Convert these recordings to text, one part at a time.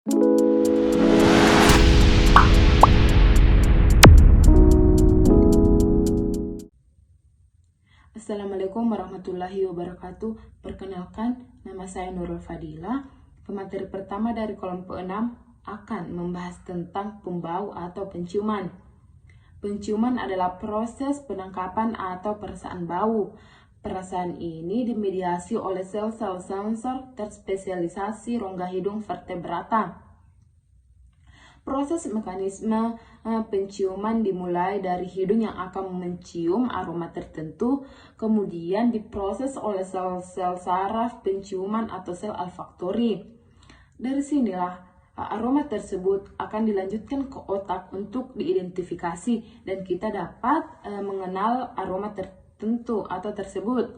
Assalamualaikum warahmatullahi wabarakatuh. Perkenalkan, nama saya Nurul Fadila. Pemateri pertama dari kelompok 6 akan membahas tentang pembau atau penciuman. Penciuman adalah proses penangkapan atau perasaan bau. Perasaan ini dimediasi oleh sel-sel sensor terspesialisasi rongga hidung vertebrata. Proses mekanisme penciuman dimulai dari hidung yang akan mencium aroma tertentu, kemudian diproses oleh sel-sel saraf penciuman atau sel olfaktori. Dari sinilah aroma tersebut akan dilanjutkan ke otak untuk diidentifikasi dan kita dapat mengenal aroma tertentu atau tersebut.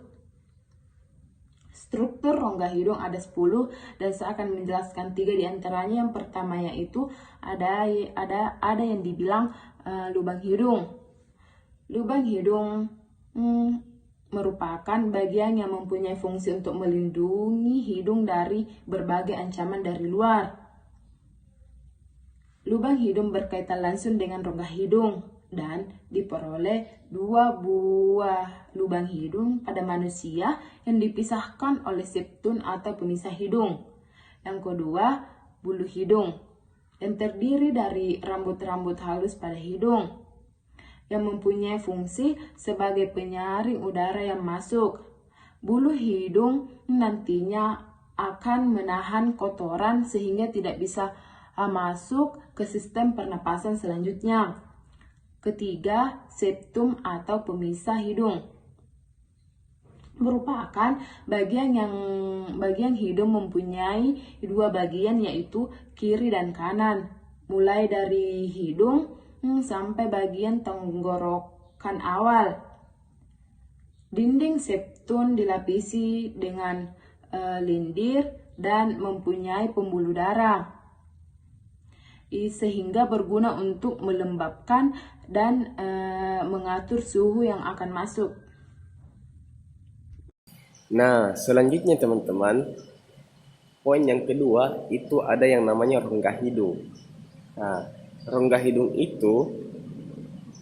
Struktur rongga hidung ada 10 dan saya akan menjelaskan 3 di antaranya. Yang pertama yaitu ada yang dibilang lubang hidung. Lubang hidung merupakan bagian yang mempunyai fungsi untuk melindungi hidung dari berbagai ancaman dari luar. Lubang hidung berkaitan langsung dengan rongga hidung dan diperoleh 2 buah lubang hidung pada manusia yang dipisahkan oleh septum atau pemisah hidung. Yang kedua, bulu hidung yang terdiri dari rambut-rambut halus pada hidung yang mempunyai fungsi sebagai penyaring udara yang masuk. Bulu hidung nantinya akan menahan kotoran sehingga tidak bisa masuk ke sistem pernapasan selanjutnya. Ketiga, septum atau pemisah hidung merupakan bagian hidung mempunyai 2 bagian yaitu kiri dan kanan, mulai dari hidung sampai bagian tenggorokan awal. Dinding septum dilapisi dengan lendir dan mempunyai pembuluh darah, sehingga berguna untuk melembabkan dan mengatur suhu yang akan masuk. Nah, selanjutnya teman-teman, poin yang kedua itu ada yang namanya rongga hidung. Nah, rongga hidung itu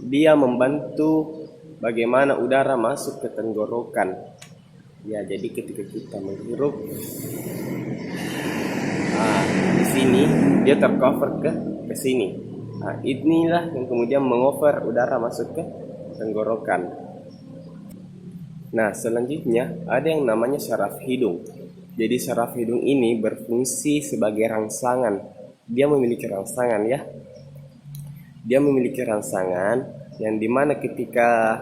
dia membantu bagaimana udara masuk ke tenggorokan. Ya, jadi ketika kita menghirup, di sini dia tercover ke sini. Nah, inilah yang kemudian mengover udara masuk ke tenggorokan. Nah, selanjutnya ada yang namanya syaraf hidung. Jadi syaraf hidung ini berfungsi sebagai rangsangan. Dia memiliki rangsangan ya. Dia memiliki rangsangan yang dimana ketika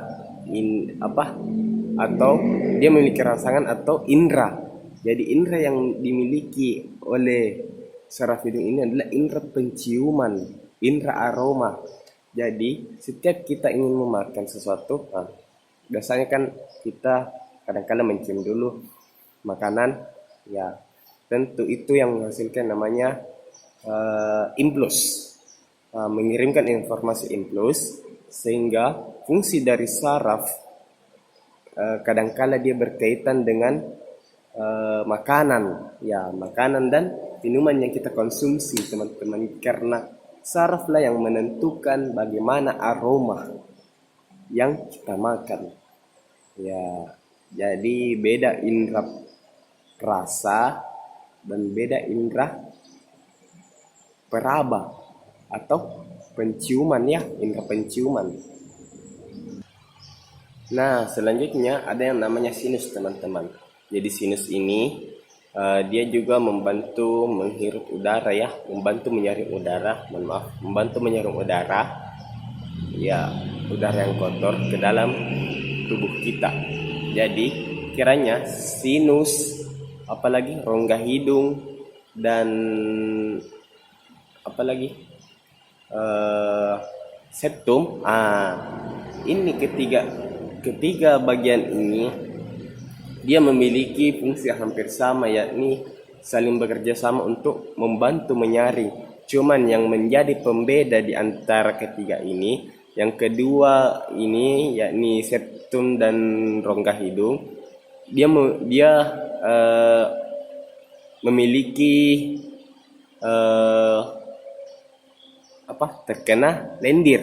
dia memiliki rangsangan atau indera. Jadi indera yang dimiliki oleh syaraf hidung ini adalah indera penciuman, indera aroma. Jadi setiap kita ingin memakan sesuatu, biasanya kan kita kadang-kadang mencium dulu makanan, ya tentu itu yang menghasilkan namanya impuls, mengirimkan informasi impuls, sehingga fungsi dari saraf kadang-kala dia berkaitan dengan makanan dan minuman yang kita konsumsi teman-teman, karena saraflah yang menentukan bagaimana aroma yang kita makan. Ya, jadi beda indera rasa dan beda indera peraba atau penciuman ya, indera penciuman. Nah, selanjutnya ada yang namanya sinus teman-teman. Jadi sinus ini dia juga membantu menghirup udara ya, membantu menyaring udara, ya, udara yang kotor ke dalam tubuh kita. Jadi kiranya sinus, apalagi rongga hidung dan apalagi septum, ini ketiga bagian ini dia memiliki fungsi hampir sama, yakni saling bekerja sama untuk membantu menyaring. Cuman yang menjadi pembeda di antara ketiga ini, yang kedua ini yakni septum dan rongga hidung, dia memiliki eh, terkena lendir,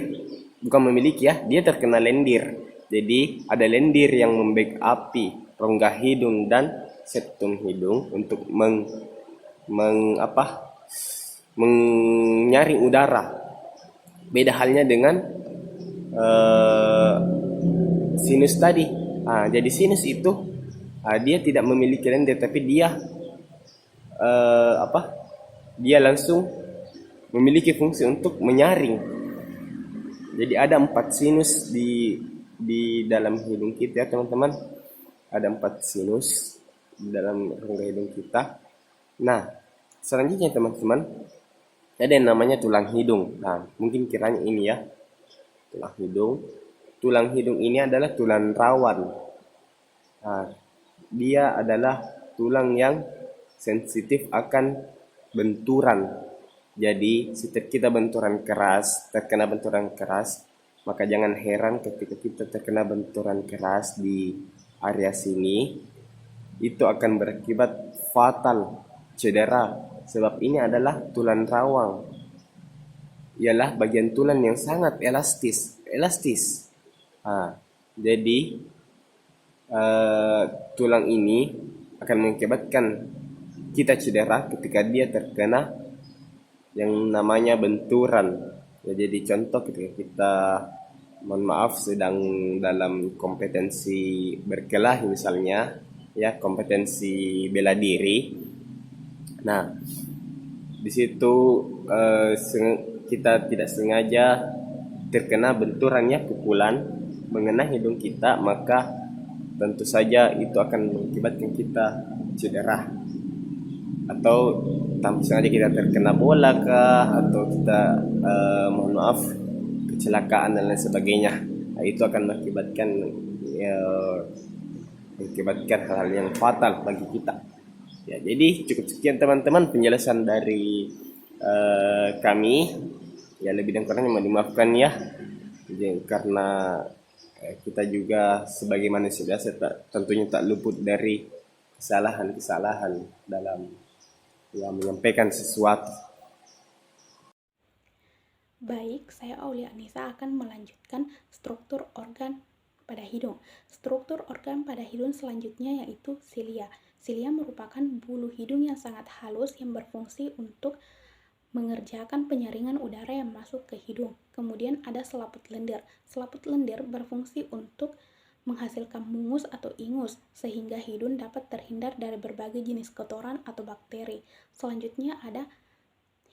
bukan memiliki ya, dia terkena lendir. Jadi ada lendir yang membackupi rongga hidung dan septum hidung untuk menyaring udara. Beda halnya dengan eh, sinus tadi. Jadi sinus itu dia tidak memiliki lendir, tapi dia eh, apa dia langsung memiliki fungsi untuk menyaring. Jadi ada 4 sinus di dalam hidung kita ya teman-teman. Ada 4 sinus di dalam rongga hidung kita. Nah, selanjutnya teman-teman, ada yang namanya tulang hidung. Nah, mungkin kiranya ini ya, tulang hidung. Tulang hidung ini adalah tulang rawan. Nah, dia adalah tulang yang sensitif akan benturan. Jadi setiap kita terkena benturan keras, maka jangan heran ketika kita terkena benturan keras di area sini, itu akan berakibat fatal, cedera. Sebab ini adalah tulang rawang, ialah bagian tulang yang sangat elastis. Jadi eh, tulang ini akan mengakibatkan kita cedera ketika dia terkena yang namanya benturan. Ya, jadi contoh ketika kita mohon maaf sedang dalam kompetensi berkelahi misalnya, ya kompetensi bela diri. Nah, di situ kita tidak sengaja terkena benturannya pukulan mengenai hidung kita, maka tentu saja itu akan mengakibatkan kita cedera, atau tanpa sengaja kita terkena bola kah, atau kita mohon maaf kecelakaan dan lain sebagainya. Nah, itu akan ya, mengakibatkan hal-hal yang fatal bagi kita. Ya, jadi cukup sekian teman-teman penjelasan dari kami. Ya, lebih dan kurangnya mohon dimaafkan ya. Jadi, karena kita juga sebagai manusia biasa tentunya tak luput dari kesalahan-kesalahan dalam menyampaikan sesuatu. Baik, saya Aulia Anissa akan melanjutkan struktur organ pada hidung. Struktur organ pada hidung selanjutnya yaitu silia. Silia merupakan bulu hidung yang sangat halus yang berfungsi untuk mengerjakan penyaringan udara yang masuk ke hidung. Kemudian ada selaput lendir. Selaput lendir berfungsi untuk menghasilkan mungus atau ingus sehingga hidung dapat terhindar dari berbagai jenis kotoran atau bakteri. Selanjutnya ada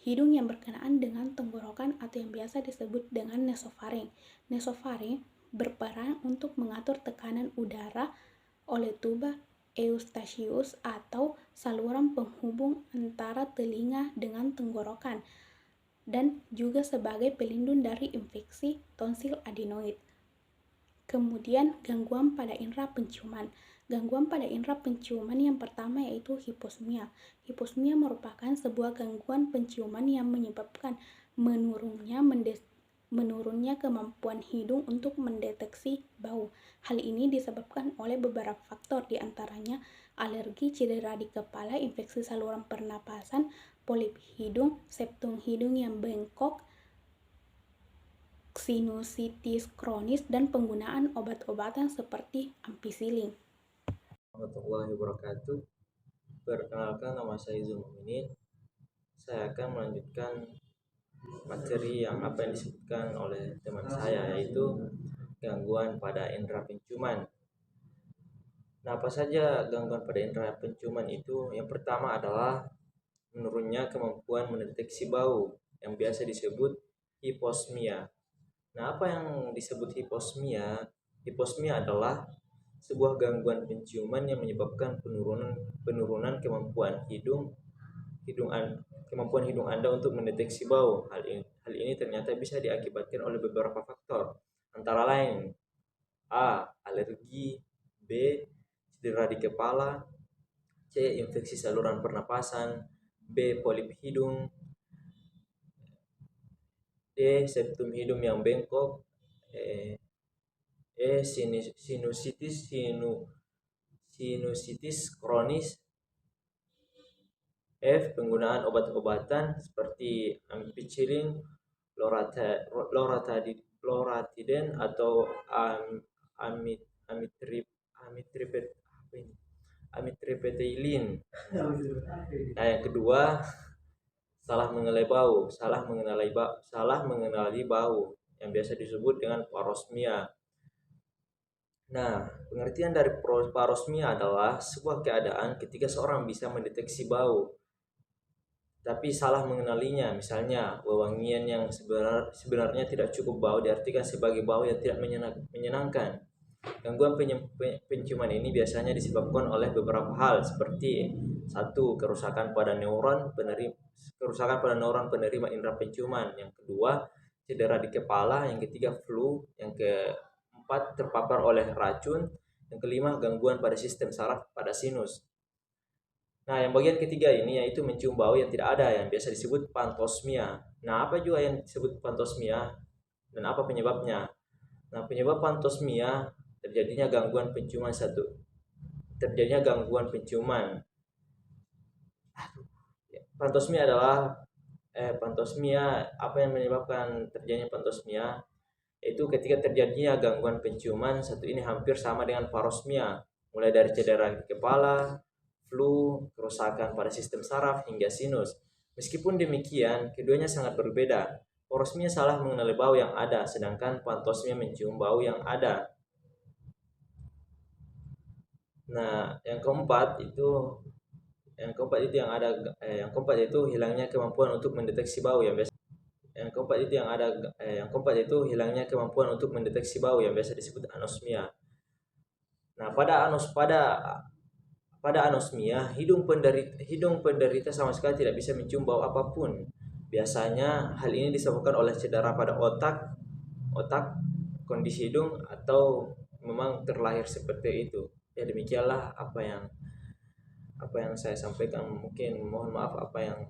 hidung yang berkenaan dengan tenggorokan atau yang biasa disebut dengan nasofaring. Nasofaring berperan untuk mengatur tekanan udara oleh tuba eustachius atau saluran penghubung antara telinga dengan tenggorokan dan juga sebagai pelindung dari infeksi tonsil adenoid. Kemudian gangguan pada indera penciuman. Gangguan pada indera penciuman yang pertama yaitu hiposmia. Hiposmia merupakan sebuah gangguan penciuman yang menyebabkan menurunnya kemampuan hidung untuk mendeteksi bau. Hal ini disebabkan oleh beberapa faktor, diantaranya alergi, cedera di kepala, infeksi saluran pernapasan, polip hidung, septum hidung yang bengkok, sinusitis kronis, dan penggunaan obat-obatan seperti ampicillin. Warahmatullahi wabarakatuh. Perkenalkan, nama saya Zulmumin. Saya akan melanjutkan materi yang disebutkan oleh teman saya, yaitu gangguan pada indera penciuman. Nah, apa saja gangguan pada indera penciuman itu? Yang pertama adalah menurunnya kemampuan mendeteksi bau yang biasa disebut hiposmia. Nah, apa yang disebut hiposmia? Hiposmia adalah sebuah gangguan penciuman yang menyebabkan penurunan kemampuan kemampuan hidung Anda untuk mendeteksi bau. Hal ini ternyata bisa diakibatkan oleh beberapa faktor, antara lain A. Alergi, B. Cedera di kepala, C. Infeksi saluran pernapasan, B. Polip hidung, D. Septum hidung yang bengkok, sinusitis kronis, F. Penggunaan obat-obatan seperti ampicillin, loratadine atau amitriptyline. Nah, yang kedua, salah mengenali bau yang biasa disebut dengan parosmia. Nah, pengertian dari parosmia adalah sebuah keadaan ketika seorang bisa mendeteksi bau tapi salah mengenalinya. Misalnya, wewangian yang sebenarnya tidak cukup bau diartikan sebagai bau yang tidak menyenangkan. Gangguan penciuman ini biasanya disebabkan oleh beberapa hal seperti 1. Kerusakan pada neuron penerima indera penciuman. Yang kedua, cedera di kepala. Yang ketiga, flu. Yang keempat, terpapar oleh racun. Yang kelima, gangguan pada sistem saraf pada sinus. Nah, yang bagian ketiga ini yaitu mencium bau yang tidak ada yang biasa disebut pantosmia. Nah, apa juga yang disebut pantosmia dan apa penyebabnya? Nah, penyebab pantosmia terjadinya gangguan penciuman. Pantosmia, apa yang menyebabkan terjadinya pantosmia? Yaitu ketika terjadinya gangguan penciuman, satu ini hampir sama dengan parosmia, mulai dari cedera di kepala, flu, kerusakan pada sistem saraf, hingga sinus. Meskipun demikian, keduanya sangat berbeda. Parosmia salah mengenali bau yang ada, sedangkan pantosmia mencium bau yang ada. Nah, yang keempat itu hilangnya kemampuan untuk mendeteksi bau yang biasa. Hilangnya kemampuan untuk mendeteksi bau yang biasa disebut anosmia. Nah, pada anosmia, hidung penderita sama sekali tidak bisa mencium bau apapun. Biasanya hal ini disebabkan oleh cedera pada otak, kondisi hidung, atau memang terlahir seperti itu. Ya, demikianlah apa yang saya sampaikan. Mungkin mohon maaf apa yang